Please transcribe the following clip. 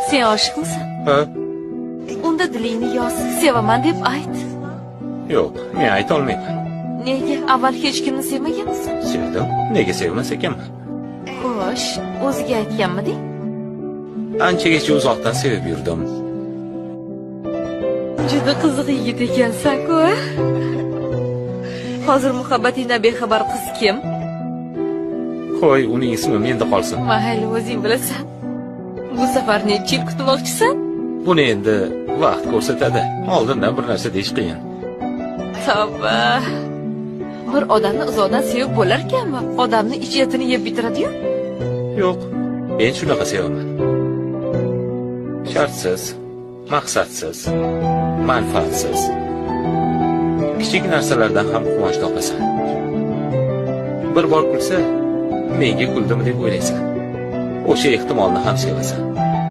Sen oshiqmisan? Ha? Unda dilingni yoz, sevaman deb ayt. Yo'q, men ayta olmayman. Nega? Avval hech kimni sevmaganmisan? Sevdim. Nega sevmas ekanman? Xo'sh, o'ziga aytganmiding? Anchagacha uzoqdan sevib yurdim. Juda qiziq yigit ekansan-ku. Hozir muhabbatingdan bexabar qiz kim? Qo'y, uning ismi menda qolsin. Mayli, o'zing bilasan. Bu safar necha yil kutmoqchisan? Buni endi vaqt ko'rsatadi. Oldindan bir narsa deyish qiyin. Tavba. Bir odamni uzoqdan sevib bo'lar ekanmi? Odamni ijtiyatini yeb bitiradi-yu. Yo'q, men shunaqa sevaman. Shartsiz, maqsadsiz, manfaatsiz. Kichik narsalardan ham quvonch topasan. Bir bor kulsa, menga kuldimi deb o'ylaysan. O'sha ehtimolni ham sevasan.